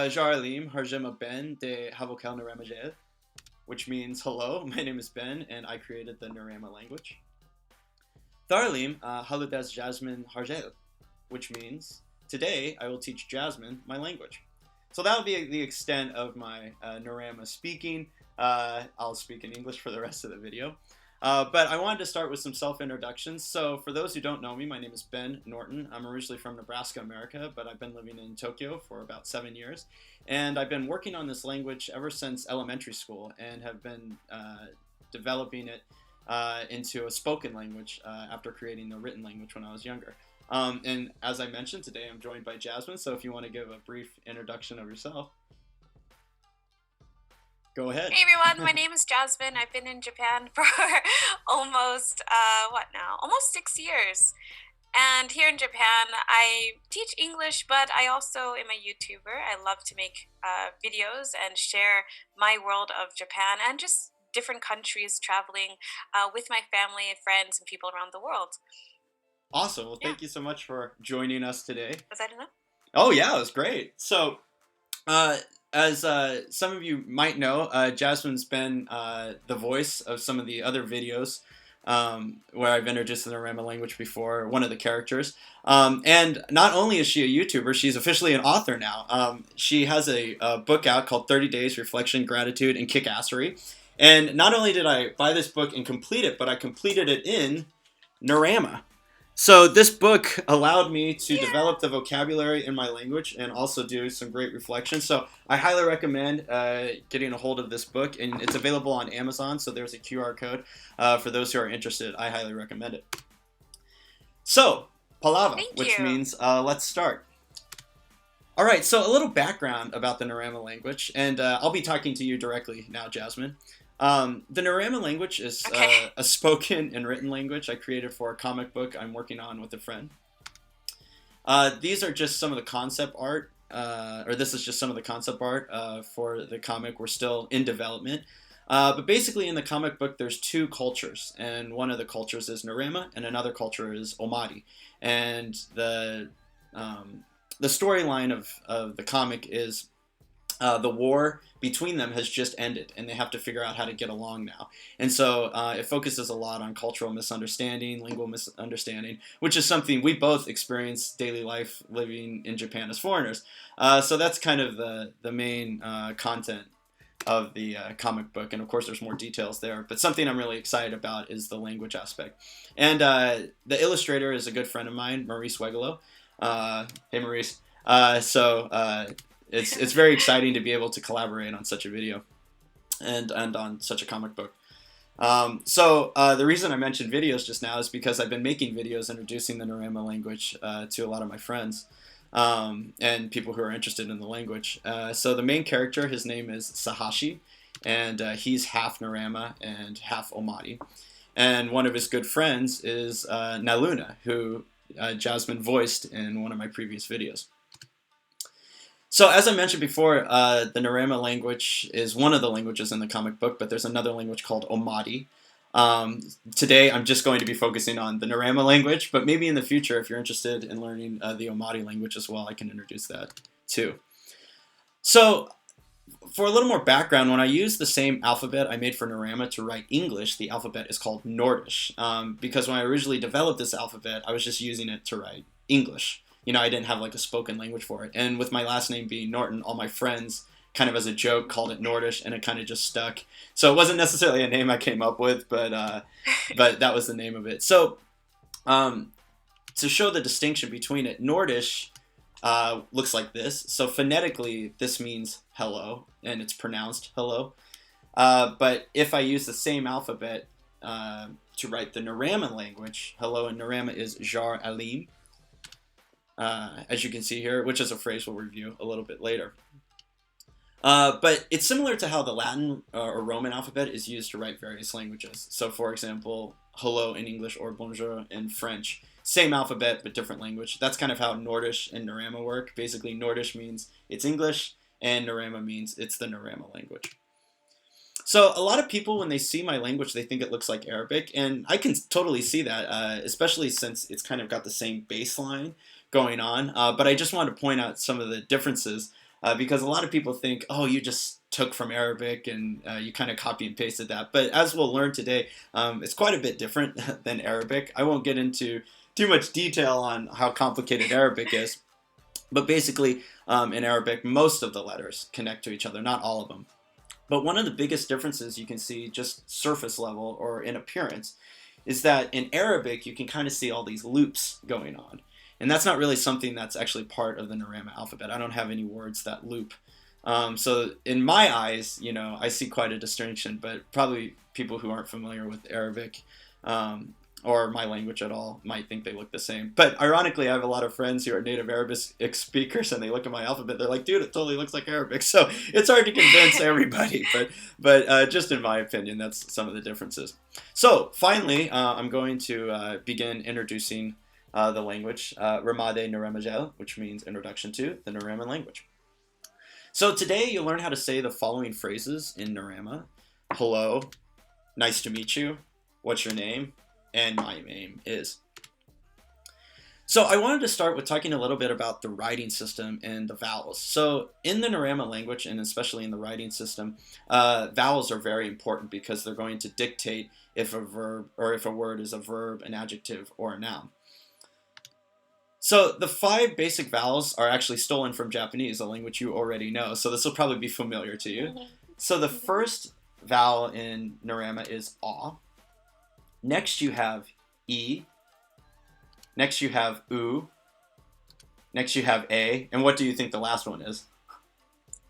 Jaralim Harjema Ben de Havokel Nuráma, which means hello, my name is Ben, and I created the Nuráma language. Tharlim Haludas Jasmine Harjel, which means today I will teach Jasmine my language. So that will be the extent of my Nuráma speaking. I'll speak in English for the rest of the video. But I wanted to start with some self-introductions. So for those who don't know me, my name is Ben Norton. I'm originally from Nebraska, America, but I've been living in Tokyo for about 7 years. And I've been working on this language ever since elementary school and have been developing it into a spoken language after creating the written language when I was younger. And as I mentioned, today I'm joined by Jasmine, so if you want to give a brief introduction of yourself, go ahead. Hey everyone, my name is Jasmine. I've been in Japan for almost, almost 6 years. And here in Japan, I teach English, but I also am a YouTuber. I love to make videos and share my world of Japan and just different countries, traveling with my family, friends, and people around the world. Awesome. Well, thank you so much for joining us today. Was that enough? Oh, yeah, it was great. So, as some of you might know, Jasmine's been the voice of some of the other videos where I've introduced the Nuráma language before, one of the characters. And not only is she a YouTuber, she's officially an author now. She has a book out called 30 Days, Reflection, Gratitude, and Kickassery. And not only did I buy this book and complete it, but I completed it in Nuráma. So this book allowed me to develop the vocabulary in my language and also do some great reflection. So I highly recommend getting a hold of this book, and it's available on Amazon. So there's a QR code for those who are interested. I highly recommend it. So palava, which means let's start. All right, so a little background about the Nuráma language, and I'll be talking to you directly now, Jasmine. The Nuráma language is a spoken and written language I created for a comic book I'm working on with a friend. These are just some of the concept art, or this is just some of the concept art for the comic. We're still in development. But basically in the comic book there's two cultures, and one of the cultures is Nuráma and another culture is Omadi. And the storyline of the comic is the war between them has just ended, and they have to figure out how to get along now. And so it focuses a lot on cultural misunderstanding, lingual misunderstanding, which is something we both experience daily life living in Japan as foreigners. So that's kind of the main content of the comic book, and of course there's more details there, but something I'm really excited about is the language aspect. And the illustrator is a good friend of mine, Maurice Wegulo. Hey Maurice. It's very exciting to be able to collaborate on such a video and on such a comic book. The reason I mentioned videos just now is because I've been making videos introducing the Nuráma language to a lot of my friends and people who are interested in the language. So the main character, his name is Sahashi, and he's half Nuráma and half Omadi. And one of his good friends is Naluna, who Jasmine voiced in one of my previous videos. So as I mentioned before, the Nuráma language is one of the languages in the comic book, but there's another language called Omadi. Today I'm just going to be focusing on the Nuráma language, but maybe in the future, if you're interested in learning the Omadi language as well, I can introduce that too. So for a little more background, when I use the same alphabet I made for Nuráma to write English, the alphabet is called Nordish, because when I originally developed this alphabet, I was just using it to write English. You know, I didn't have like a spoken language for it. And with my last name being Norton, all my friends kind of as a joke called it Nordish, and it kind of just stuck. So it wasn't necessarily a name I came up with, but that was the name of it. So to show the distinction between it, Nordish looks like this. So phonetically, this means hello, and it's pronounced hello. But if I use the same alphabet to write the Nuráma language, hello in Nuráma is Jar Alim. As you can see here, which is a phrase we'll review a little bit later. But it's similar to how the Latin or Roman alphabet is used to write various languages. So for example, hello in English or bonjour in French. Same alphabet, but different language. That's kind of how Nordish and Nuráma work. Basically, Nordish means it's English, and Nuráma means it's the Nuráma language. So a lot of people, when they see my language, they think it looks like Arabic, and I can totally see that, especially since it's kind of got the same baseline going on. But I just wanted to point out some of the differences because a lot of people think, oh, you just took from Arabic and you kind of copy and pasted that. But as we'll learn today, it's quite a bit different than Arabic. I won't get into too much detail on how complicated Arabic is. But basically, in Arabic, most of the letters connect to each other, not all of them. But one of the biggest differences you can see just surface level or in appearance is that in Arabic, you can kind of see all these loops going on. And that's not really something that's actually part of the Nuráma alphabet. I don't have any words that loop. So in my eyes, I see quite a distinction, but probably people who aren't familiar with Arabic or my language at all might think they look the same. But ironically, I have a lot of friends who are native Arabic speakers, and they look at my alphabet, they're like, dude, it totally looks like Arabic. So it's hard to convince everybody, but just in my opinion, that's some of the differences. So finally, I'm going to begin introducing the language, Ramade Nuráma, which means introduction to the Nuráma language. So today you'll learn how to say the following phrases in Nuráma. Hello, nice to meet you, what's your name, and my name is. So I wanted to start with talking a little bit about the writing system and the vowels. So in the Nuráma language, and especially in the writing system, vowels are very important because they're going to dictate if a verb or if a word is a verb, an adjective, or a noun. So the 5 basic vowels are actually stolen from Japanese, a language you already know. So this will probably be familiar to you. So the first vowel in Nuráma is A. Next you have E. Next you have U. Next you have A. And what do you think the last one is?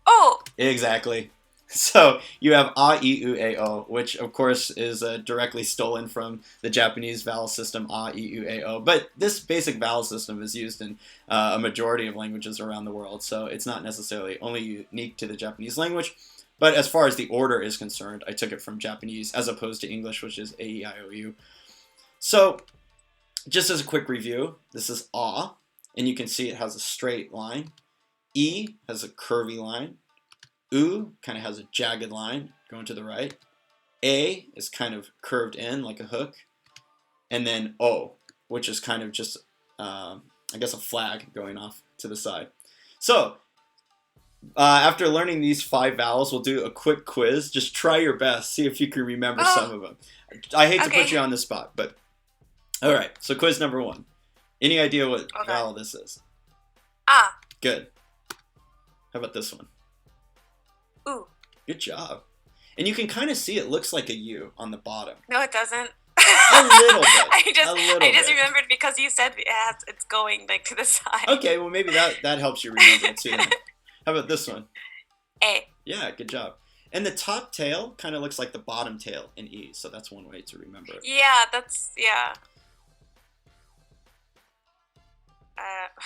Oh! Exactly. So you have A, I, U, A, O, which of course is directly stolen from the Japanese vowel system A, I, U, A, O. But this basic vowel system is used in a majority of languages around the world, so it's not necessarily only unique to the Japanese language. But as far as the order is concerned, I took it from Japanese as opposed to English, which is A, E, I, O, U. So just as a quick review, this is A, and you can see it has a straight line. E has a curvy line. U kind of has a jagged line going to the right. A is kind of curved in like a hook. And then O, which is kind of just, I guess, a flag going off to the side. So after learning these 5 vowels, we'll do a quick quiz. Just try your best. See if you can remember some of them. I hate to put you on the spot, but all right. So quiz number 1. Any idea what vowel this is? Ah. Good. How about this one? Ooh. Good job. And you can kind of see it looks like a U on the bottom. No, it doesn't. A little bit. I just remembered because you said it's going like to the side. Okay, well maybe that helps you remember it too. How about this one? A. Yeah, good job. And the top tail kind of looks like the bottom tail in E, so that's one way to remember it. Yeah, yeah.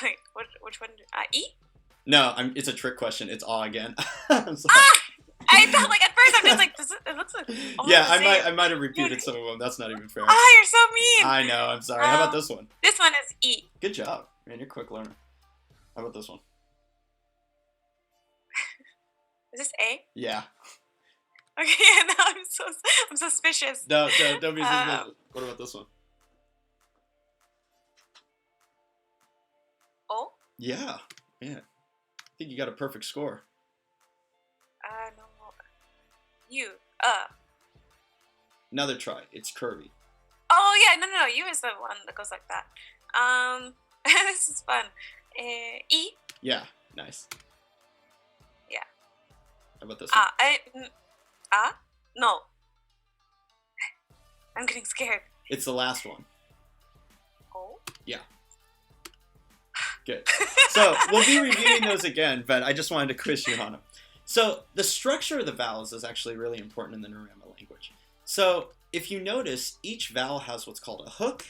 Wait, which one? E? No, it's a trick question. It's A again. I'm sorry. I thought like at first I'm just like it looks like yeah, I might have repeated some of them. That's not even fair. You're so mean. I know. I'm sorry. How about this one? This one is E. Good job, man. You're a quick learner. How about this one? Is this A? Yeah. Okay, now I'm suspicious. No, don't be suspicious. What about this one? O? Yeah, man. I think you got a perfect score. No. U. Another try. It's curvy. Oh yeah, no. U is the one that goes like that. This is fun. E. Yeah, nice. Yeah. How about this one? No. I'm getting scared. It's the last one. Oh. Yeah. Good. So we'll be reviewing those again, but I just wanted to quiz you on them. So the structure of the vowels is actually really important in the Nuráma language. So if you notice, each vowel has what's called a hook,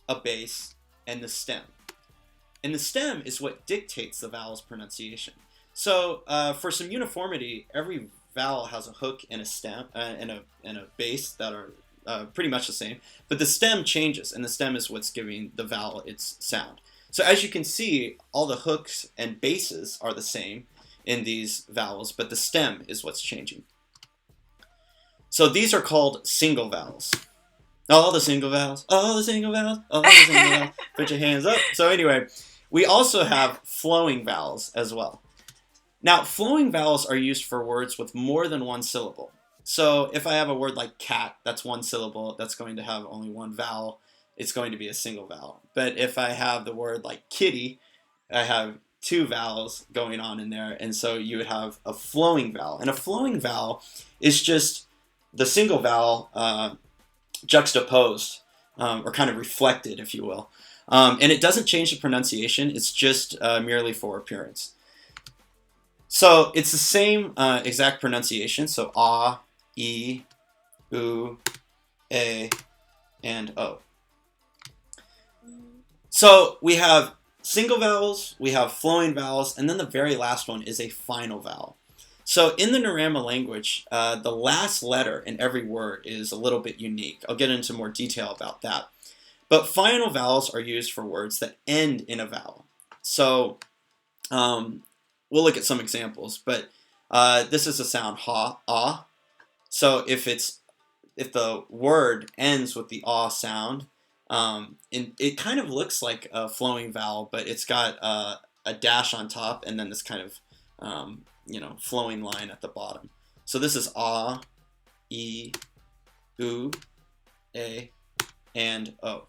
a base, and the stem. And the stem is what dictates the vowel's pronunciation. So for some uniformity, every vowel has a hook and a stem and a base that are pretty much the same. But the stem changes, and the stem is what's giving the vowel its sound. So as you can see, all the hooks and bases are the same in these vowels, but the stem is what's changing. So these are called single vowels. All the single vowels, all the single vowels, all the single vowels. Put your hands up. So anyway, we also have flowing vowels as well. Now, flowing vowels are used for words with more than one syllable. So if I have a word like cat, that's one syllable, that's going to have only one vowel, it's going to be a single vowel. But if I have the word like kitty, I have two vowels going on in there, and so you would have a flowing vowel. And a flowing vowel is just the single vowel juxtaposed, or kind of reflected, if you will. And it doesn't change the pronunciation, it's just merely for appearance. So it's the same exact pronunciation, so ah, e, u, a, and o. So we have single vowels, we have flowing vowels, and then the very last one is a final vowel. So in the Nuráma language, the last letter in every word is a little bit unique. I'll get into more detail about that. But final vowels are used for words that end in a vowel. So we'll look at some examples, but this is a sound ha, ah. So if the word ends with the ah sound, it kind of looks like a flowing vowel, but it's got a dash on top and then this kind of flowing line at the bottom. So this is ah, e, u, a, and o.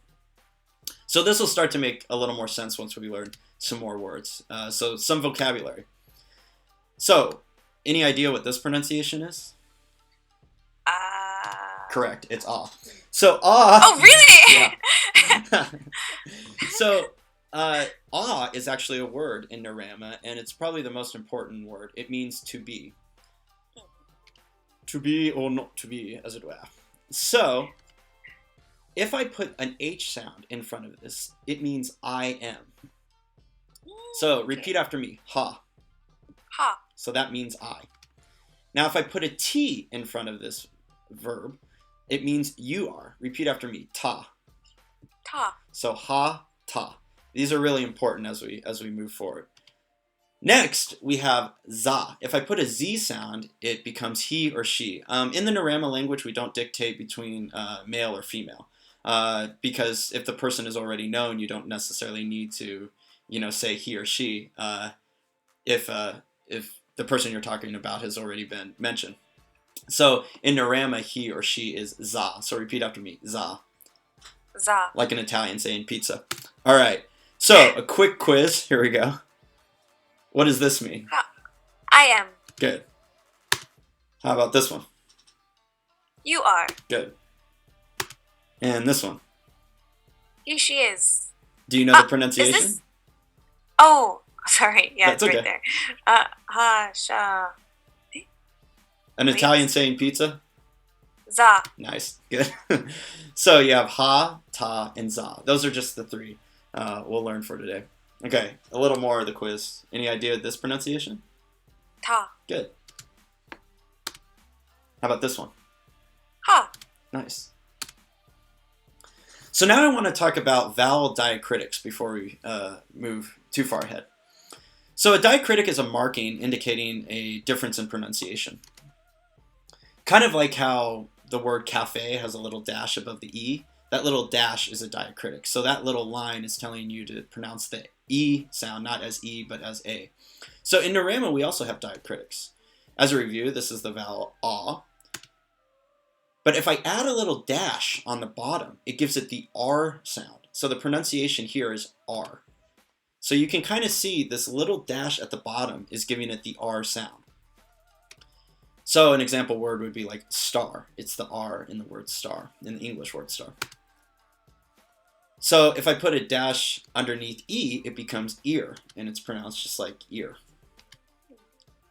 So this will start to make a little more sense once we learn some more words. So some vocabulary. So, any idea what this pronunciation is? Correct, it's ah. So ah. Oh, really? Yeah. So ah is actually a word in Nuráma, and it's probably the most important word. It means to be. To be or not to be, as it were. So, if I put an H sound in front of this, it means I am. So, repeat after me. Ha. Ha. So that means I. Now, if I put a T in front of this verb, it means you are. Repeat after me. Ta. Ta. So ha, ta. These are really important as we move forward. Next, we have za. If I put a Z sound, it becomes he or she. In the Nuráma language, we don't dictate between male or female. Because if the person is already known, you don't necessarily need to, say he or she. If the person you're talking about has already been mentioned. So in Nuráma, he or she is za. So repeat after me. Za. Za. Like an Italian saying pizza. All right. So a quick quiz. Here we go. What does this mean? I am. Good. How about this one? You are. Good. And this one? He, she is. Do you know the pronunciation? Is this... Oh, sorry. Yeah, That's it's right okay. there. Ha, sha. An Italian saying pizza? Za. Nice. Good. So you have ha, ta, and za. Those are just the three we'll learn for today. Okay, a little more of the quiz. Any idea of this pronunciation? Ta. Good. How about this one? Ha. Nice. So now I want to talk about vowel diacritics before we move too far ahead. So a diacritic is a marking indicating a difference in pronunciation. Kind of like how the word cafe has a little dash above the E. That little dash is a diacritic. So that little line is telling you to pronounce the E sound, not as E, but as A. So in Nuráma, we also have diacritics. As a review, this is the vowel ah. But if I add a little dash on the bottom, it gives it the R sound. So the pronunciation here is R. So you can kind of see this little dash at the bottom is giving it the R sound. So an example word would be like star. It's the R in the word star, in the English word star. So if I put a dash underneath E, it becomes ear, and it's pronounced just like ear.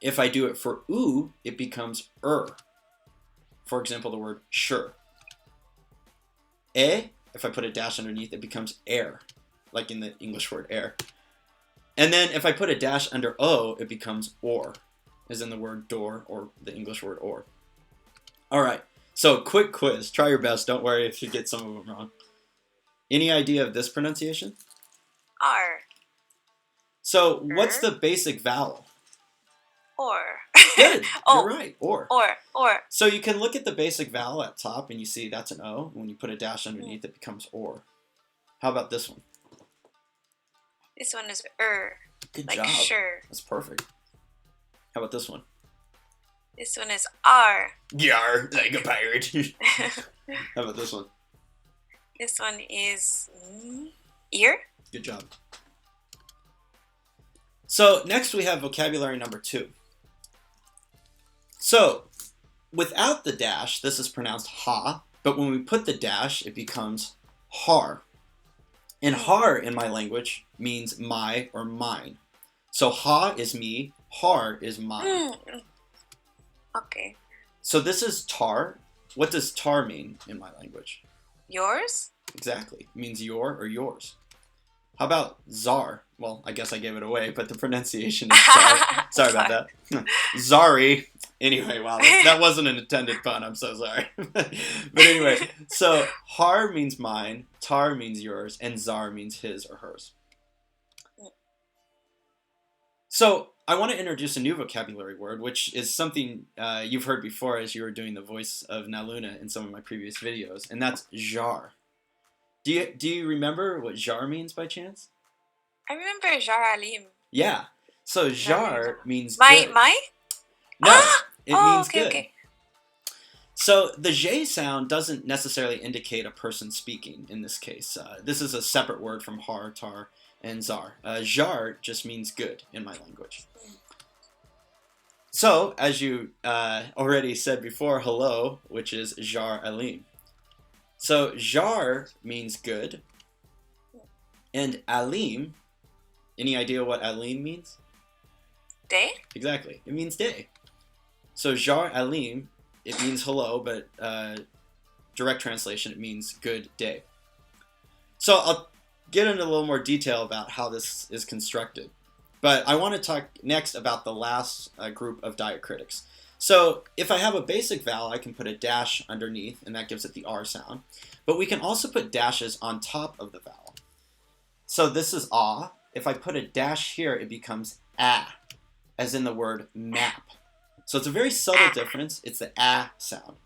If I do it for oo, it becomes For example, the word sure. If I put a dash underneath, it becomes air, like in the English word air. And then if I put a dash under O, it becomes or, as in the word door or the English word or. All right, so quick quiz. Try your best. Don't worry if you get some of them wrong. Any idea of this pronunciation? R. So what's the basic vowel? Or. Good. Oh. You're right. Or. So you can look at the basic vowel at top and you see that's an O. When you put a dash underneath, it becomes or. How about this one? This one is Good like job. sure. That's perfect. How about this one? This one is R. Yar, like a pirate. How about this one? This one is ear. Good job. So next we have vocabulary number 2. So without the dash, this is pronounced ha, but when we put the dash, it becomes har. And har in my language means my or mine. So ha is me, har is mine. Okay. So this is tar. What does tar mean in my language? Yours? Exactly. It means your or yours. How about czar? Well, I guess I gave it away, but the pronunciation is czar. Sorry about that. Zari. Anyway, wow, that wasn't an intended pun. I'm so sorry. But anyway, so har means mine, tar means yours, and czar means his or hers. So I want to introduce a new vocabulary word, which is something you've heard before as you were doing the voice of Naluna in some of my previous videos, and that's jar. Do you remember what jar means by chance? I remember jar alim. Yeah. So jar means My? good. My? No, it means okay, good. okay. So the j sound doesn't necessarily indicate a person speaking in this case. This is a separate word from har, tar, and zar. Jar just means good in my language. So, as you already said before, hello, which is jar alim. So jar means good, and alim, any idea what alim means? Day? Exactly, it means day. So jar alim, it means hello, but direct translation, it means good day. So I'll get into a little more detail about how this is constructed. But I want to talk next about the last group of diacritics. So if I have a basic vowel, I can put a dash underneath, and that gives it the R sound. But we can also put dashes on top of the vowel. So this is ah. If I put a dash here, it becomes ah, as in the word map. So it's a very subtle difference. It's the ah sound.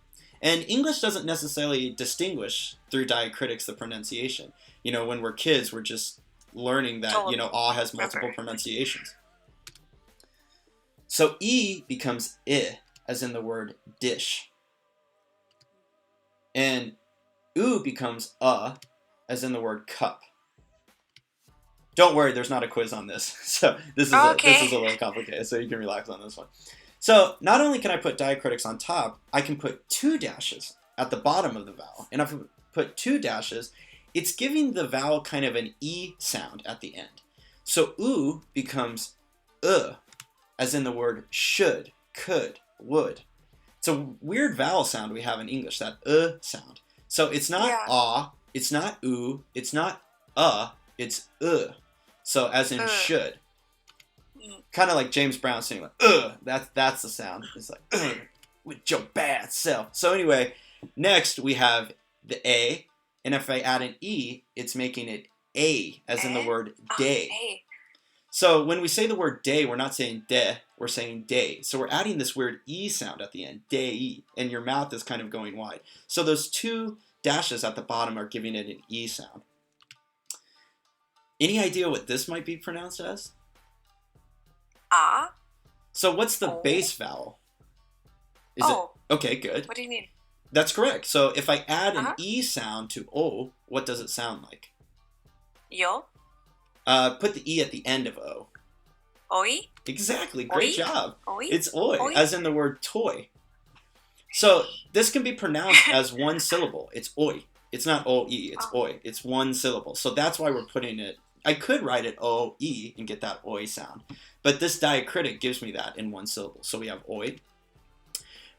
And English doesn't necessarily distinguish through diacritics the pronunciation. You know, when we're kids, we're just learning that, you know, ah has multiple pronunciations. So e becomes I, as in the word dish. And u becomes as in the word cup. Don't worry, there's not a quiz on this. So this is a little complicated, so you can relax on this one. So not only can I put diacritics on top, I can put 2 dashes at the bottom of the vowel. And if I put 2 dashes, it's giving the vowel kind of an E sound at the end. So u becomes as in the word should, could, would. It's a weird vowel sound we have in English, that sound. So it's not ah, it's not oo, it's not it's So as in should. Kind of like James Brown saying like that's the sound. It's like with your bad self. So anyway, next we have the A, and if I add an E, it's making it A, as in the word day. So when we say the word day, we're not saying de, we're saying day. So we're adding this weird E sound at the end, day, and your mouth is kind of going wide. So those 2 dashes at the bottom are giving it an E sound. Any idea what this might be pronounced as? Ah. So what's the base vowel? Is it? Okay, good. What do you mean? That's correct. So if I add an E sound to O, what does it sound like? Yo. Put the E at the end of O. Oi. Exactly. Great job. Oi. It's oi, as in the word toy. So this can be pronounced as one syllable. It's oi. It's not O-E, it's oi. It's one syllable. So that's why we're putting it. I could write it O-E and get that oi sound. But this diacritic gives me that in one syllable. So we have oi.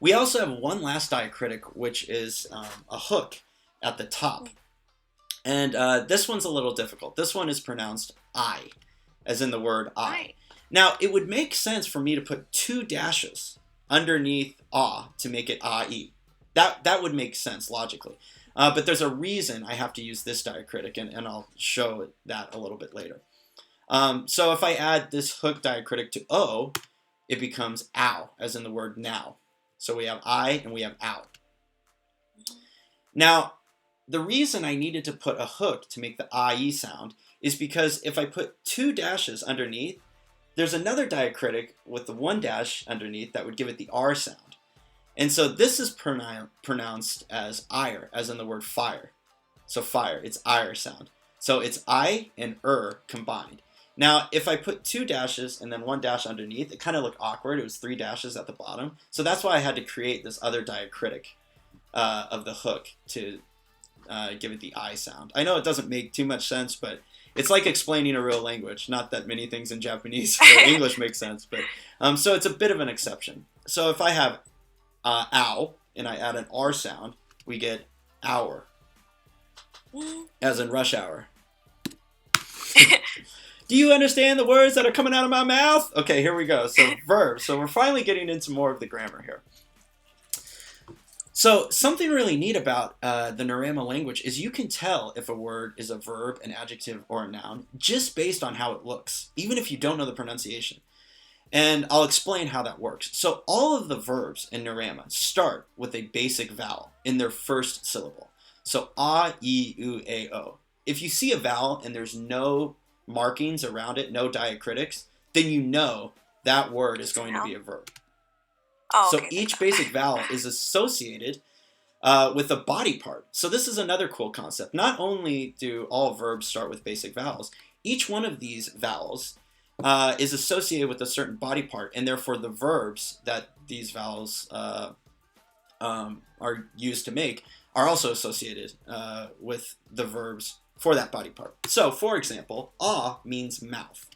We also have one last diacritic, which is a hook at the top. And this one's a little difficult. This one is pronounced I, as in the word I. Now, it would make sense for me to put 2 dashes underneath ah to make it ah-e. That would make sense logically. But there's a reason I have to use this diacritic, and I'll show that a little bit later. So if I add this hook diacritic to O, it becomes ow, as in the word now. So we have I and we have ow. Now, the reason I needed to put a hook to make the I-E sound is because if I put 2 dashes underneath, there's another diacritic with the one dash underneath that would give it the R sound. And so this is pronounced as ire, as in the word fire. So fire, it's ire sound. So it's I and combined. Now, if I put 2 dashes and then 1 dash underneath, it kind of looked awkward. It was 3 dashes at the bottom. So that's why I had to create this other diacritic of the hook to give it the I sound. I know it doesn't make too much sense, but it's like explaining a real language. Not that many things in Japanese or English make sense, but so it's a bit of an exception. So if I have ow and I add an R sound, we get hour, as in rush hour. Do you understand the words that are coming out of my mouth? Okay, here we go. So verbs. So we're finally getting into more of the grammar here. So something really neat about the Nuráma language is you can tell if a word is a verb, an adjective, or a noun just based on how it looks, even if you don't know the pronunciation. And I'll explain how that works. So all of the verbs in Nuráma start with a basic vowel in their first syllable. So a, I, u, a, o. If you see a vowel and there's no markings around it, no diacritics, then you know that word is going to be a verb. Oh, so okay. Each basic vowel is associated with a body part. So this is another cool concept. Not only do all verbs start with basic vowels, each one of these vowels is associated with a certain body part, and therefore the verbs that these vowels are used to make are also associated with the verbs for that body part. So, for example, a means mouth,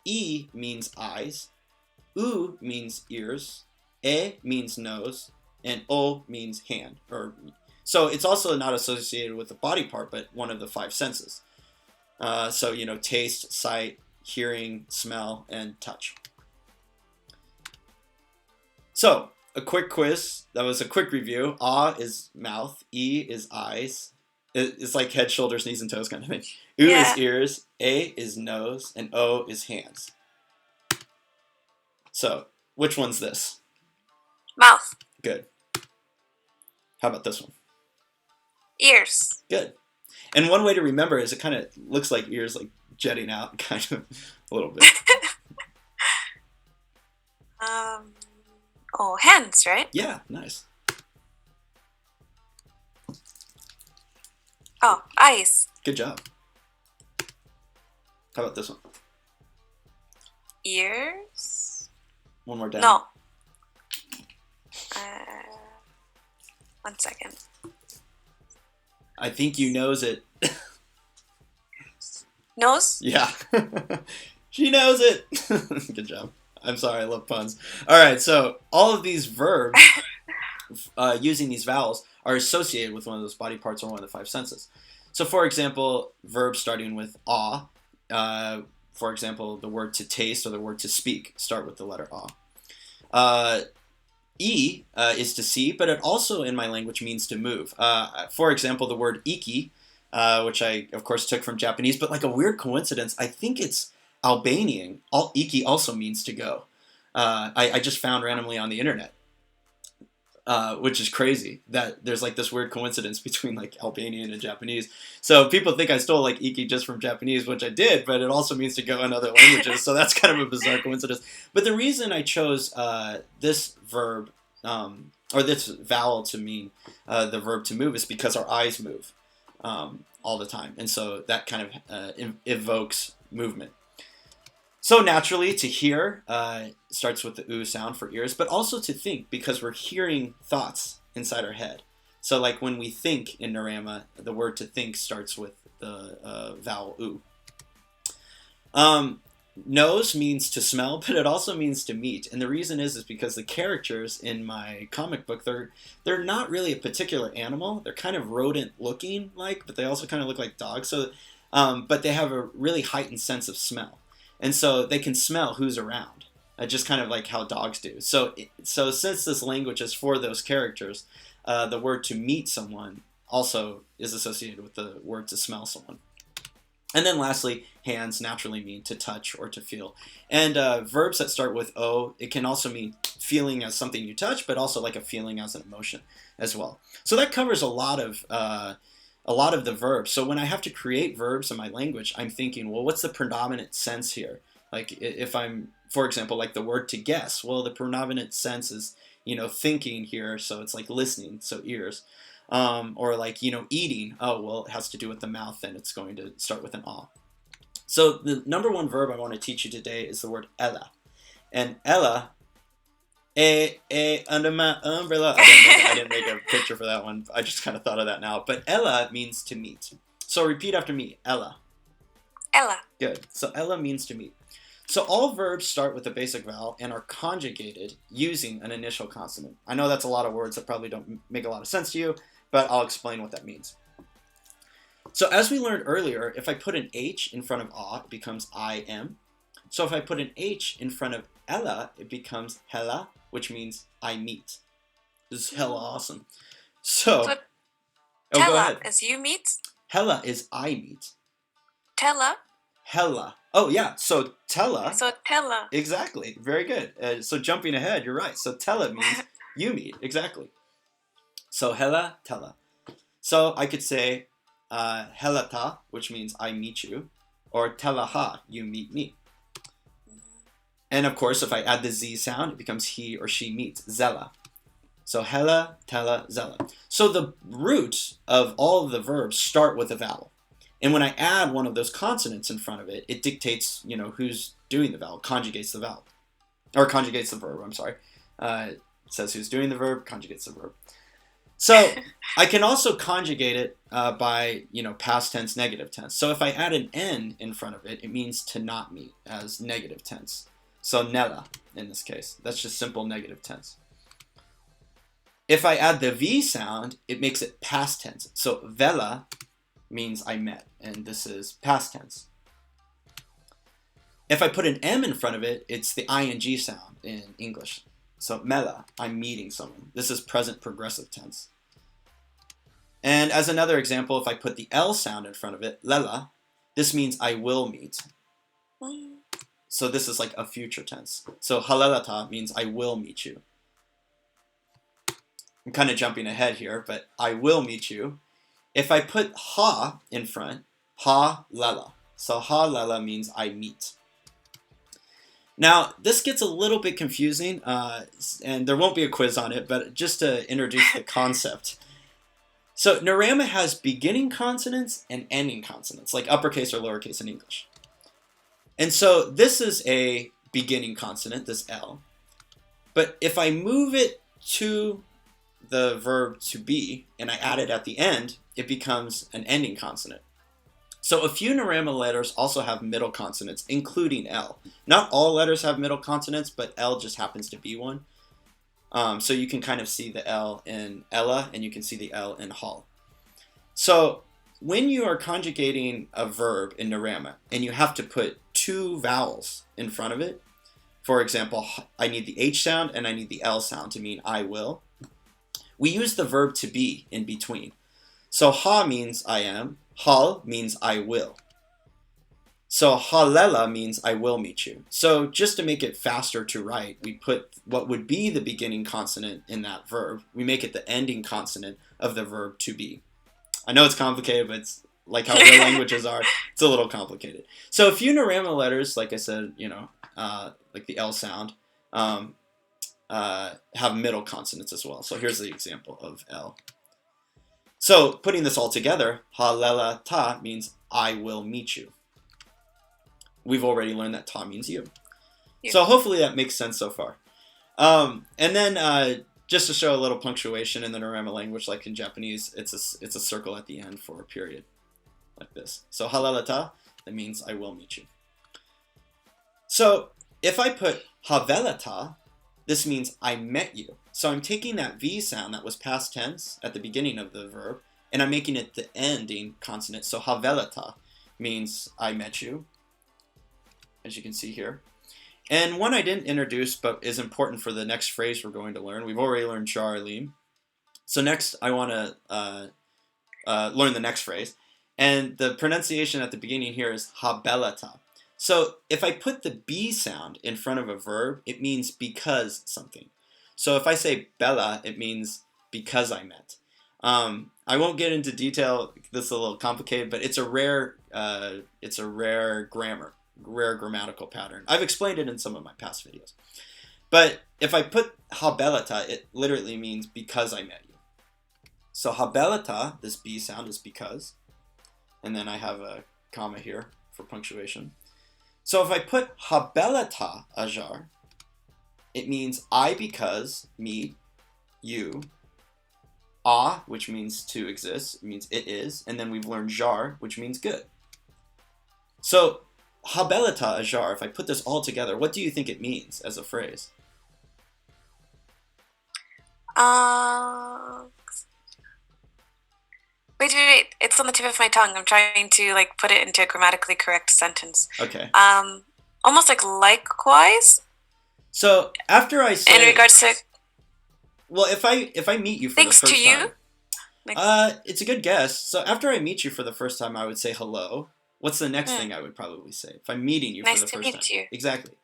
I means eyes, u means ears, e means nose, and o means hand. So it's also not associated with the body part, but one of the 5 senses. So, taste, sight, hearing, smell, and touch. So, a quick quiz. That was a quick review. A is mouth, I is eyes. It's like head, shoulders, knees, and toes kind of thing. U is ears, A is nose, and O is hands. So, which one's this? Mouth. Good. How about this one? Ears. Good. And one way to remember is it kind of looks like ears like jetting out, kind of a little bit. Hands, right? Yeah, nice. Oh, eyes. Good job. How about this one? Ears. One more down. No. 1 second. I think you knows it. Nose? Yeah. She knows it. Good job. I'm sorry, I love puns. All right, so all of these verbs using these vowels are associated with one of those body parts or one of the 5 senses. So, for example, verbs starting with a, for example, the word to taste or the word to speak start with the letter a. I is to see, but it also in my language means to move. For example, the word iki, which I, of course, took from Japanese, but like a weird coincidence, I think it's Albanian. Iki also means to go. I just found randomly on the internet, which is crazy that there's like this weird coincidence between like Albanian and Japanese. So people think I stole like iki just from Japanese, which I did, but it also means to go in other languages. So that's kind of a bizarre coincidence. But the reason I chose this verb or this vowel to mean the verb to move is because our eyes move all the time. And so that kind of evokes movement. So naturally, to hear starts with the oo sound for ears, but also to think because we're hearing thoughts inside our head. So like when we think in Nuráma, the word to think starts with the vowel oo. Nose means to smell, but it also means to meet. And the reason is because the characters in my comic book, they're not really a particular animal. They're kind of rodent looking like, but they also kind of look like dogs. So, but they have a really heightened sense of smell. And so they can smell who's around, just kind of like how dogs do. So since this language is for those characters, the word to meet someone also is associated with the word to smell someone. And then lastly, hands naturally mean to touch or to feel. And verbs that start with O, it can also mean feeling as something you touch, but also like a feeling as an emotion as well. So that covers a lot of the verbs. So when I have to create verbs in my language, I'm thinking, well, what's the predominant sense here? Like if I'm, for example, like the word to guess, well, the predominant sense is, thinking here, so it's like listening, so ears. Or like, eating, oh, well, it has to do with the mouth, and it's going to start with an ah. So the number one verb I want to teach you today is the word ella. And ella, under my umbrella. I didn't make a picture for that one. I just kind of thought of that now. But ella means to meet. So repeat after me, ella. Ella. Good. So ella means to meet. So all verbs start with a basic vowel and are conjugated using an initial consonant. I know that's a lot of words that probably don't make a lot of sense to you, but I'll explain what that means. So as we learned earlier, if I put an H in front of ah, it becomes I am. So if I put an H in front of ella, it becomes hella, which means I meet. This is hella awesome. So go tella ahead. is you meet. Hella is I meet. Tella. Hella. Oh yeah, so tella. So tella. Exactly. Very good. So jumping ahead, you're right. So tella means you meet. Exactly. So hella, tella. So I could say helata, which means I meet you, or tellaha, you meet me. And of course, if I add the Z sound, it becomes he or she meets, zella. So hella, tella, zella. So the roots of all of the verbs start with a vowel. And when I add one of those consonants in front of it, it dictates, who's doing the vowel, conjugates the vowel. Or conjugates the verb, I'm sorry. It says who's doing the verb, conjugates the verb. So I can also conjugate it by, past tense, negative tense. So if I add an N in front of it, it means to not meet as negative tense. So nella, in this case. That's just simple negative tense. If I add the V sound, it makes it past tense. So vela means I met, and this is past tense. If I put an M in front of it, it's the ing sound in English. So mela, I'm meeting someone. This is present progressive tense. And as another example, if I put the L sound in front of it, lela, this means I will meet. So this is like a future tense. So halelata means I will meet you. I'm kind of jumping ahead here, but I will meet you. If I put ha in front, ha lela. So ha lela means I meet. Now, this gets a little bit confusing, and there won't be a quiz on it, but just to introduce the concept. So Nuráma has beginning consonants and ending consonants, like uppercase or lowercase in English. And so this is a beginning consonant, this L. But if I move it to the verb to be, and I add it at the end, it becomes an ending consonant. So a few Nuráma letters also have middle consonants, including L. Not all letters have middle consonants, but L just happens to be one. So you can kind of see the L in ella, and you can see the L in hal. So when you are conjugating a verb in Nuráma, and you have to put two vowels in front of it, for example, I need the H sound and I need the L sound to mean I will, we use the verb to be in between. So ha means I am, hal means I will. So halela means I will meet you. So just to make it faster to write, we put what would be the beginning consonant in that verb. We make it the ending consonant of the verb to be. I know it's complicated, but it's like how real languages are. It's a little complicated. So a few Nuráma letters, like I said, like the L sound, have middle consonants as well. So here's the example of L. So putting this all together, halela ta means I will meet you. We've already learned that ta means you. Yeah. So hopefully that makes sense so far. And then just to show a little punctuation in the Nuráma language, like in Japanese, it's a circle at the end for a period, like this. So halela ta, that means I will meet you. So if I put havela ta, this means I met you. So I'm taking that V sound that was past tense at the beginning of the verb, and I'm making it the ending consonant. So havela ta means I met you, as you can see here. And one I didn't introduce, but is important for the next phrase we're going to learn. We've already learned Charlie. So next, I want to learn the next phrase. And the pronunciation at the beginning here is habelata. So if I put the B sound in front of a verb, it means because something. So if I say bella, it means because I met. I won't get into detail. This is a little complicated, but it's a rare grammar rare grammatical pattern. I've explained it in some of my past videos. But if I put habelata, it literally means because I met you. So habelata, this B sound is because. And then I have a comma here for punctuation. So if I put habelata ajar, it means I because, me, you. A, which means to exist, it means it is. And then we've learned jar, which means good. So habelata ajar, if I put this all together, what do you think it means as a phrase? Wait. It's on the tip of my tongue. I'm trying to like put it into a grammatically correct sentence. Okay. Almost like likewise. So after I say, in regards to, well, if I meet you for thanks the first to you. time, it's a good guess. So after I meet you for the first time, I would say hello. What's the next thing I would probably say if I'm meeting you for the first time? Nice to meet you. Exactly.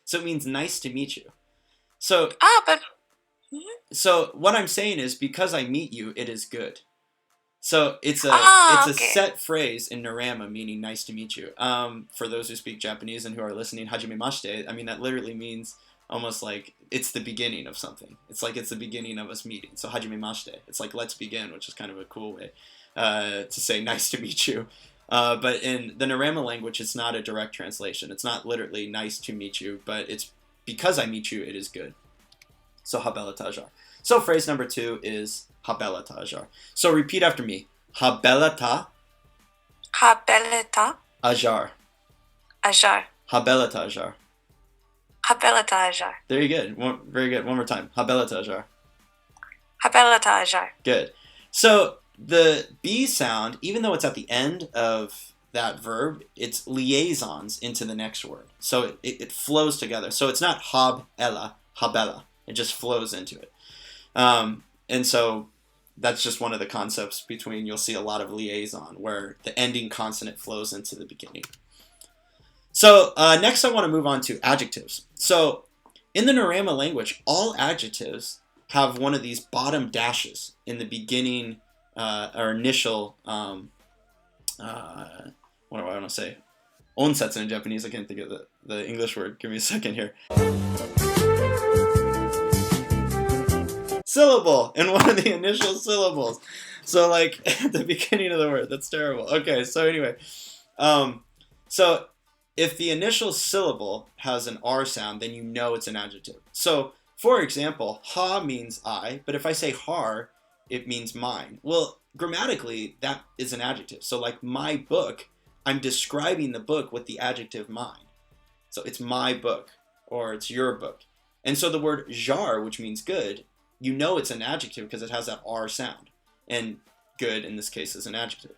So it means nice to meet you. So so what I'm saying is because I meet you, it is good. So it's a set phrase in Nuráma meaning nice to meet you. For those who speak Japanese and who are listening, hajimemashite, I mean that literally means almost like it's the beginning of something. It's like it's the beginning of us meeting. So hajimemashite, it's like let's begin, which is kind of a cool way to say nice to meet you. But in the Nuráma language, it's not a direct translation. It's not literally nice to meet you, but it's because I meet you, it is good. So habelata ajar. So phrase number 2 is habelata ajar. So repeat after me. Habelata. Habelata. Ajar. Ajar. Habelata ajar. Habelata ajar. Very good. Very good. One more time. Habelata ajar. Habelata ajar. Good. So the B sound, even though it's at the end of that verb, it's liaisons into the next word. So it flows together. So it's not habela, habela. It just flows into it. And so that's just one of the concepts between, you'll see a lot of liaison where the ending consonant flows into the beginning. So next I want to move on to adjectives. So in the Nuráma language, all adjectives have one of these bottom dashes in the beginning or initial, what do I want to say? Onsatsu in Japanese. I can't think of the English word. Give me a second here. Syllable in one of the initial syllables. So like at the beginning of the word. That's terrible. Okay, so anyway. So if the initial syllable has an R sound, then you know it's an adjective. So for example, ha means I, but if I say har, it means mine. Well, grammatically, that is an adjective. So like my book, I'm describing the book with the adjective mine. So it's my book, or it's your book. And so the word jar, which means good, you know it's an adjective because it has that R sound. And good, in this case, is an adjective.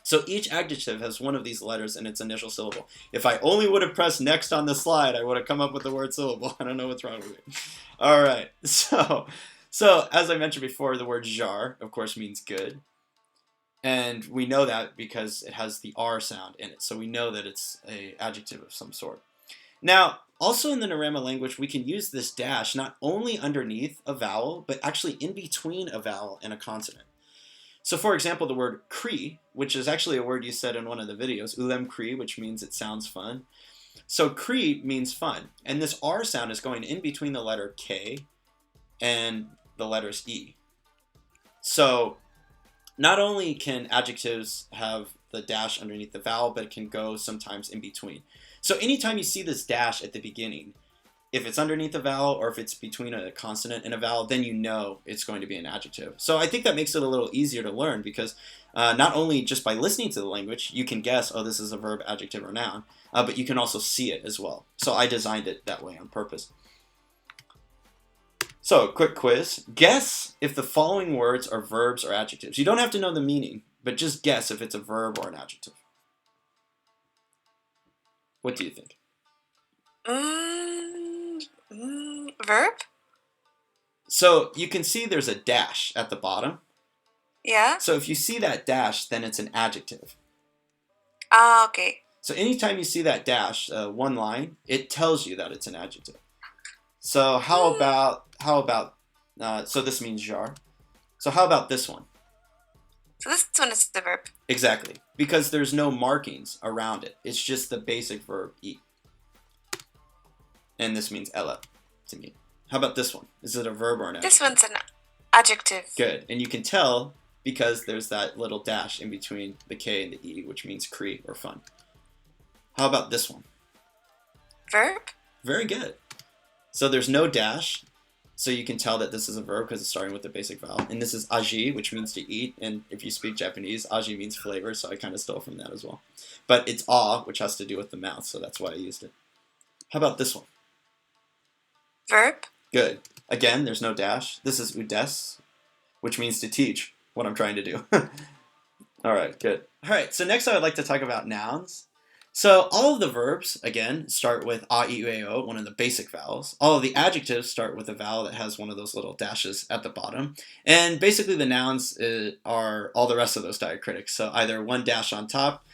So each adjective has one of these letters in its initial syllable. If I only would have pressed next on the slide, I would have come up with the word syllable. I don't know what's wrong with me. All right, so as I mentioned before, the word jar, of course, means good. And we know that because it has the R sound in it. So we know that it's an adjective of some sort. Now, also in the Nuráma language, we can use this dash not only underneath a vowel, but actually in between a vowel and a consonant. So for example, the word kri, which is actually a word you said in one of the videos, ulem kri, which means it sounds fun. So kri means fun. And this R sound is going in between the letter K and the letters E. So not only can adjectives have the dash underneath the vowel, but it can go sometimes in between. So anytime you see this dash at the beginning, if it's underneath a vowel or if it's between a consonant and a vowel, then you know it's going to be an adjective. So I think that makes it a little easier to learn because not only just by listening to the language, you can guess, oh, this is a verb, adjective, or noun, but you can also see it as well. So I designed it that way on purpose. So, quick quiz. Guess if the following words are verbs or adjectives. You don't have to know the meaning, but just guess if it's a verb or an adjective. What do you think? Verb? So you can see there's a dash at the bottom. Yeah. So if you see that dash, then it's an adjective. Okay. So anytime you see that dash, one line, it tells you that it's an adjective. So how about, so this means jar. So how about this one? So this one is the verb. Exactly, because there's no markings around it. It's just the basic verb eat. And this means ella to me. How about this one? Is it a verb or an adjective? This one's an adjective. Good. And you can tell because there's that little dash in between the K and the E, which means cree or fun. How about this one? Verb? Very good. So there's no dash, so you can tell that this is a verb because it's starting with the basic vowel. And this is aji, which means to eat. And if you speak Japanese, aji means flavor, so I kind of stole from that as well. But it's a, which has to do with the mouth, so that's why I used it. How about this one? Verb? Good. Again, there's no dash. This is udes, which means to teach what I'm trying to do. All right, good. All right, so next I would like to talk about nouns. So all of the verbs, again, start with a, I, U, E, O, one of the basic vowels. All of the adjectives start with a vowel that has one of those little dashes at the bottom. And basically the nouns are all the rest of those diacritics. So either one dash on top,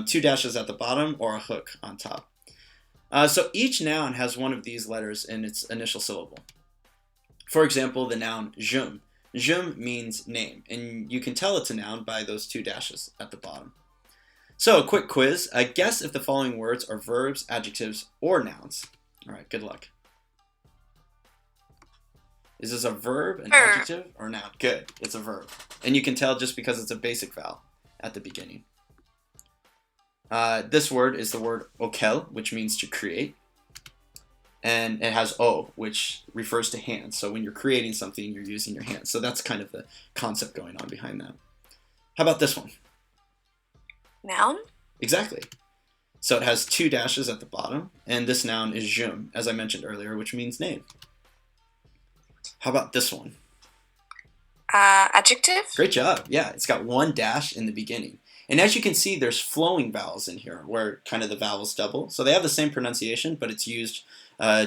two dashes at the bottom, or a hook on top. So each noun has one of these letters in its initial syllable. For example, the noun jum. Jum means name, and you can tell it's a noun by those two dashes at the bottom. So a quick quiz. Guess if the following words are verbs, adjectives, or nouns. All right, good luck. Is this a verb, an adjective, or noun? Good, it's a verb. And you can tell just because it's a basic vowel at the beginning. This word is the word okel, which means to create. And it has o, which refers to hands. So when you're creating something, you're using your hands. So that's kind of the concept going on behind that. How about this one? Noun? Exactly. So it has two dashes at the bottom, and this noun is jum, as I mentioned earlier, which means name. How about this one? Adjective? Great job. Yeah, it's got one dash in the beginning. And as you can see, there's flowing vowels in here where kind of the vowels double. So they have the same pronunciation, but it's used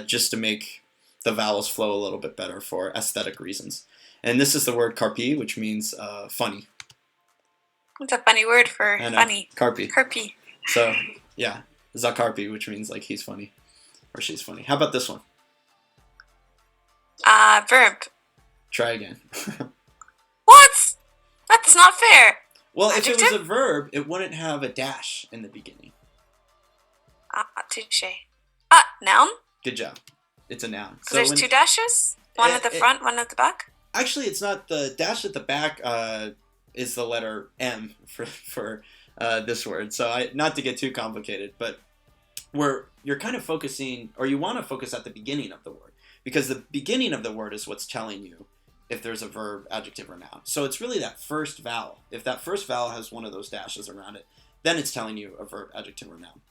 just to make the vowels flow a little bit better for aesthetic reasons. And this is the word carpi, which means funny. It's a funny word for funny. Carpi. Carpi. So, yeah, zakarpi, which means like he's funny or she's funny. How about this one? Verb. Try again. What? That's not fair. Well, Adjective? if it was a verb, it wouldn't have a dash in the beginning. Touche. Noun? Good job. It's a noun. So there's two dashes? One at the front, one at the back? Actually, it's not. The dash at the back is the letter M for this word. So not to get too complicated, but you're kind of focusing, or you want to focus at the beginning of the word, because the beginning of the word is what's telling you if there's a verb, adjective, or noun. So it's really that first vowel. If that first vowel has one of those dashes around it, then it's telling you a verb, adjective, or noun.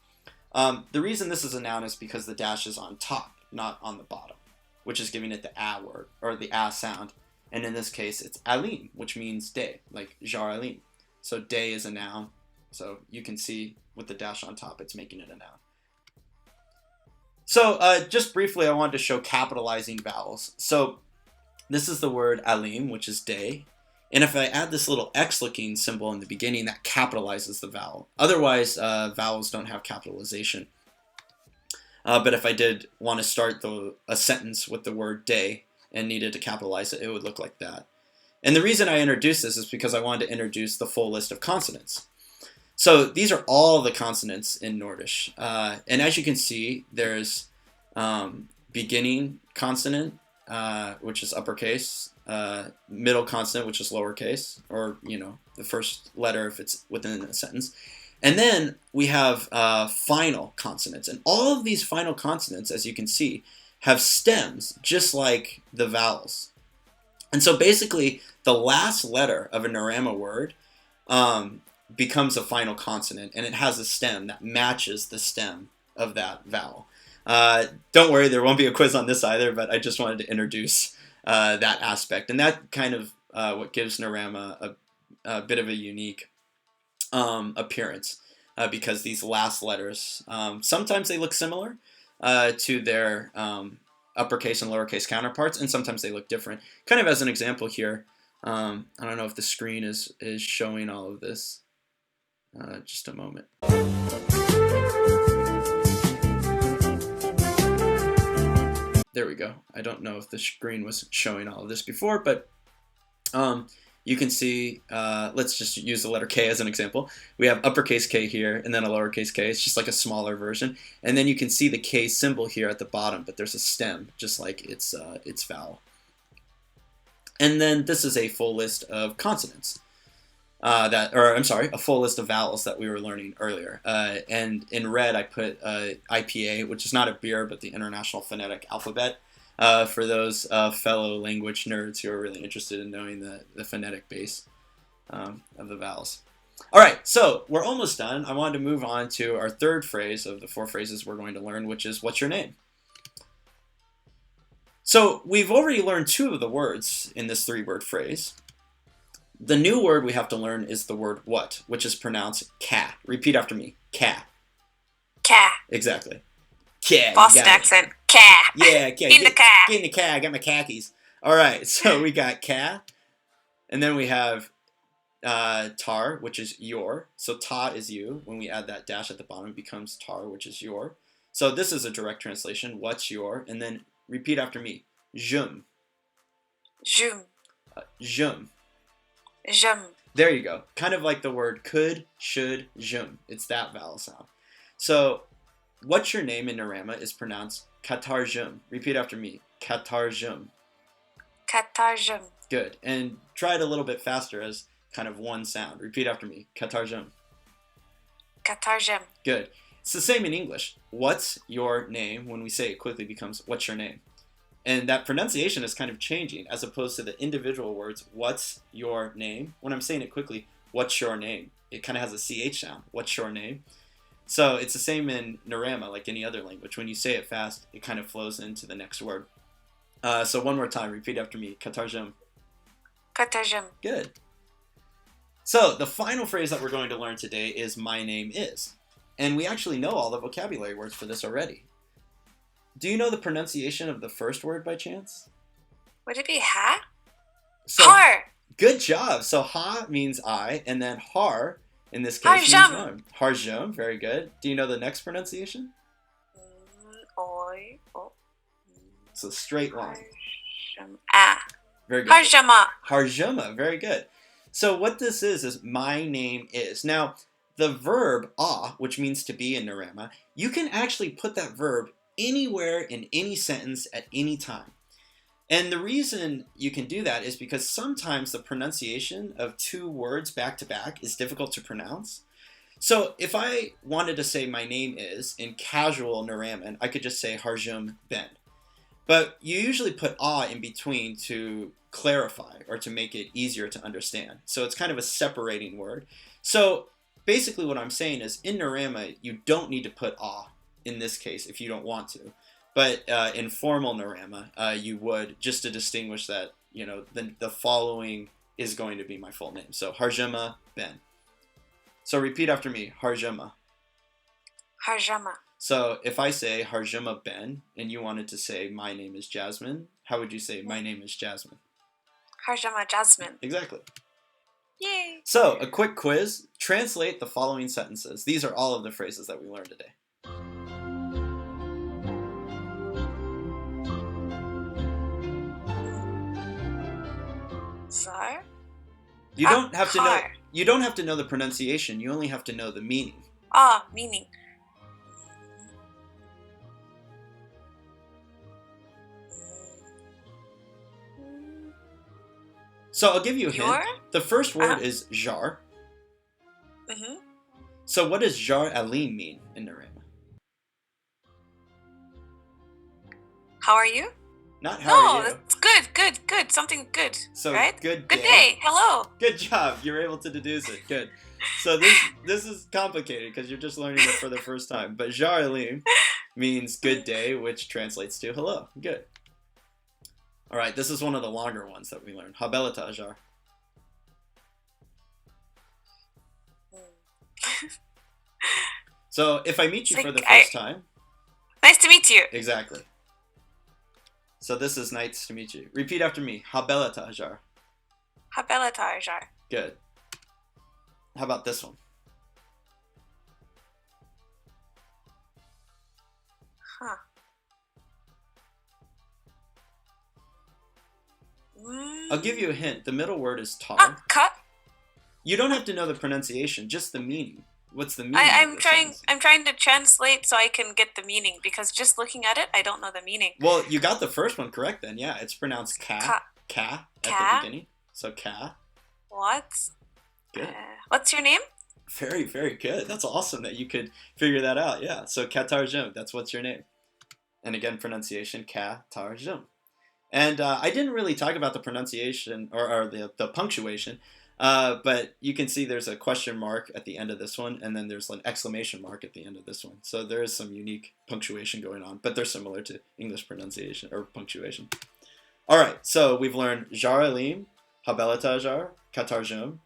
The reason this is a noun is because the dash is on top, not on the bottom, which is giving it the a word, or the a sound. And in this case, it's alim, which means day, like jar alim. So day is a noun. So you can see with the dash on top, it's making it a noun. So just briefly, I wanted to show capitalizing vowels. So this is the word alim, which is day. And if I add this little X-looking symbol in the beginning, that capitalizes the vowel. Otherwise, vowels don't have capitalization. But if I did want to start a sentence with the word day and needed to capitalize it, it would look like that. And the reason I introduced this is because I wanted to introduce the full list of consonants. So these are all the consonants in Nordish. And as you can see, there's beginning consonant, which is uppercase, middle consonant, which is lowercase, or, the first letter if it's within a sentence. And then we have final consonants. And all of these final consonants, as you can see, have stems, just like the vowels. And so basically, the last letter of a Nuráma word becomes a final consonant, and it has a stem that matches the stem of that vowel. Don't worry, there won't be a quiz on this either, but I just wanted to introduce that aspect. And that kind of what gives Nuráma a bit of a unique appearance, because these last letters, sometimes they look similar to their uppercase and lowercase counterparts, and sometimes they look different. Kind of as an example here, I don't know if the screen is showing all of this. Just a moment. There we go. I don't know if the screen was showing all of this before, but you can see, let's just use the letter K as an example. We have uppercase K here and then a lowercase k. It's just like a smaller version. And then you can see the K symbol here at the bottom, but there's a stem, just like its vowel. And then this is a full list of consonants. A full list of vowels that we were learning earlier. And in red, I put IPA, which is not a beer, but the International Phonetic Alphabet, for those fellow language nerds who are really interested in knowing the phonetic base of the vowels. All right, so we're almost done. I wanted to move on to our third phrase of the 4 phrases we're going to learn, which is, what's your name? So we've already learned 2 of the words in this 3-word phrase. The new word we have to learn is the word what, which is pronounced ka. Repeat after me. Ka. Ka. Exactly. Ka. Boston accent. Ka. Yeah, ka. In the ka. Get in the ka. I got my khakis. All right, so we got ka. And then we have tar, which is your. So ta is you. When we add that dash at the bottom, it becomes tar, which is your. So this is a direct translation. What's your? And then repeat after me. Jum. Jum. Jum. Jum. There you go. Kind of like the word could, should, jum. It's that vowel sound. So, what's your name in Nuráma is pronounced katarjum. Repeat after me. Katarjum. Katarjum. Good. And try it a little bit faster as kind of one sound. Repeat after me. Katarjum. Katarjum. Good. It's the same in English. What's your name? When we say it quickly becomes what's your name? And that pronunciation is kind of changing as opposed to the individual words, what's your name? When I'm saying it quickly, what's your name? It kind of has a CH sound. What's your name? So it's the same in Nuráma, like any other language. When you say it fast, it kind of flows into the next word. So one more time, repeat after me. Katarjum. Katarjum. Good. So the final phrase that we're going to learn today is my name is. And we actually know all the vocabulary words for this already. Do you know the pronunciation of the first word by chance? Would it be ha? So, har. Good job. So ha means I, and then har in this case means Harjum. Harjum. Very good. Do you know the next pronunciation? Oi. Oh. It's a straight line. Harjum. Ah. Very good. Harjama. Harjuma. Very good. So what this is my name is. Now, the verb ah, which means to be in Nuráma, you can actually put that verb anywhere in any sentence at any time. And the reason you can do that is because sometimes the pronunciation of 2 words back to back is difficult to pronounce. So if I wanted to say my name is in casual Nuráman, I could just say Harjum Ben. But you usually put ah in between to clarify or to make it easier to understand. So it's kind of a separating word. So basically what I'm saying is in Nuráma, you don't need to put ah in this case if you don't want to. But in formal Nuráma, you would, just to distinguish that, you know, the following is going to be my full name. So Harjuma Ben. So repeat after me. Harjuma. Harjama. So if I say Harjuma Ben and you wanted to say my name is Jasmine, how would you say my name is Jasmine? Harjama Jasmine. Exactly. Yay. So a quick quiz. Translate the following sentences. These are all of the phrases that we learned today. Zar. You don't have to know. Car. You don't have to know the pronunciation. You only have to know the meaning. Ah, meaning. So I'll give you a Your? hint. The first word is jar. Mm-hmm. So what does jar alim mean in Nuráma? How are you? Not how are you. That's good. Something good. So right? good day. Hello. Good job. You're able to deduce it. Good. So this is complicated because you're just learning it for the first time. But jar alim means good day, which translates to hello. Good. All right, this is one of the longer ones that we learned. Habelata jar. So if I meet you for the first time. Nice to meet you. Exactly. So this is nice to meet you. Repeat after me. Habelata jar. Habelata jar. Good. How about this one? Huh. I'll give you a hint. The middle word is tar. Cut. You don't have to know the pronunciation, just the meaning. What's the meaning? I'm trying to translate so I can get the meaning, because just looking at it, I don't know the meaning. Well, you got the first one correct then. Yeah, it's pronounced ka at the beginning. So ka. What? Good. What's your name? Very, very good. That's awesome that you could figure that out. Yeah. So katarjum, that's what's your name. And again, pronunciation katarjum. And I didn't really talk about the pronunciation or the punctuation, but you can see there's a question mark at the end of this one, and then there's an exclamation mark at the end of this one. So there is some unique punctuation going on, but they're similar to English pronunciation or punctuation. All right, so we've learned jar alim, habelata jar, katarjum.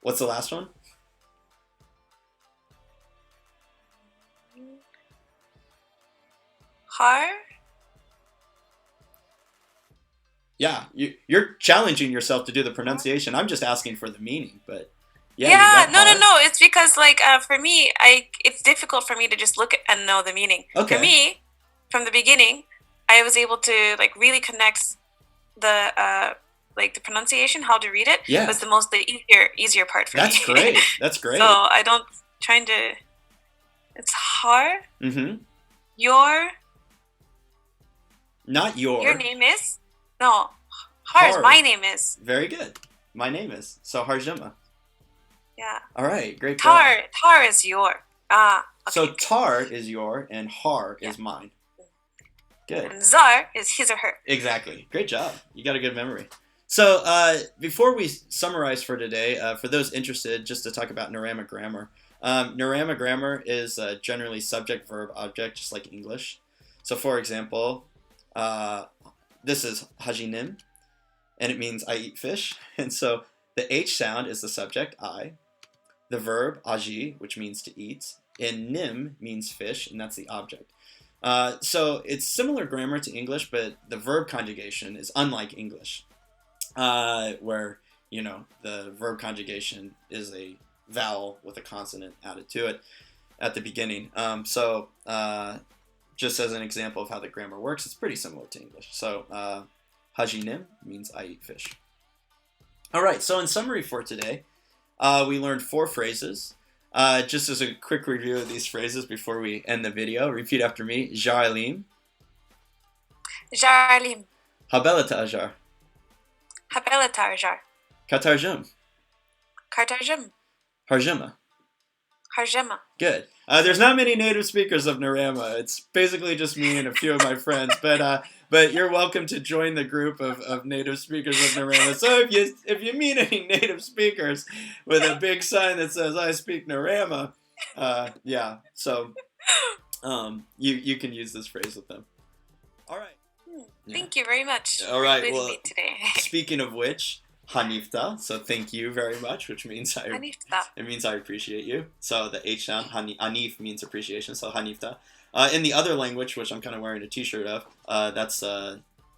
What's the last one? Har. Yeah, you're challenging yourself to do the pronunciation. I'm just asking for the meaning, but yeah, no. It's because for me, it's difficult for me to just look and know the meaning. Okay. For me, from the beginning, I was able to really connect the the pronunciation, how to read it. Yeah. Was the easier part for me. That's great. That's great. So I don't trying to. It's har. Mm-hmm. Not your. Your name is. No, Har is my name is. Very good. My name is. So Harjuma. Yeah. All right, great. Tar is your. Okay. So tar is your and har is mine. Good. And zar is his or her. Exactly. Great job. You got a good memory. So before we summarize for today, for those interested, just to talk about Nuráma grammar. Nuráma grammar is generally subject, verb, object, just like English. So for example, this is hajinim, and it means I eat fish. And so the H sound is the subject, I. The verb, aji, which means to eat. And nim means fish, and that's the object. So it's similar grammar to English, but the verb conjugation is unlike English, where, the verb conjugation is a vowel with a consonant added to it at the beginning. Just as an example of how the grammar works, it's pretty similar to English. So, hajinim means I eat fish. All right, so in summary for today, we learned 4 phrases. Just as a quick review of these phrases before we end the video, repeat after me. Jar alim. Jar alim. Habelata ajar. Habelata ajar. Katarjum. Katarjum. Harjuma. Harjuma. Good. There's not many native speakers of Nuráma. It's basically just me and a few of my friends. But you're welcome to join the group of native speakers of Nuráma. So if you meet any native speakers with a big sign that says "I speak Nuráma," so you can use this phrase with them. All right. Thank you very much. All right. Well, today. Speaking of which. Hanifta, so thank you very much, which means it means I appreciate you. So the H sound, hanif means appreciation, so hanifta. In the other language, which I'm kind of wearing a t-shirt of, that's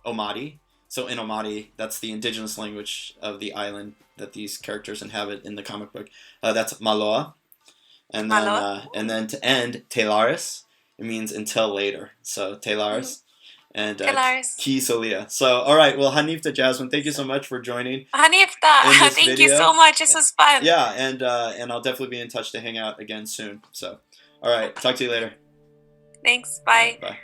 Omadi. So in Omadi, that's the indigenous language of the island that these characters inhabit in the comic book. That's Maloa. And then to end, Telaris, it means until later. So Telaris. And Ki Solia. So, all right. Well, Hanifta, Jasmine, thank you so much for joining. Hanifta, thank you so much. This was fun. Yeah, and I'll definitely be in touch to hang out again soon. So, all right. Talk to you later. Thanks. Bye. Bye.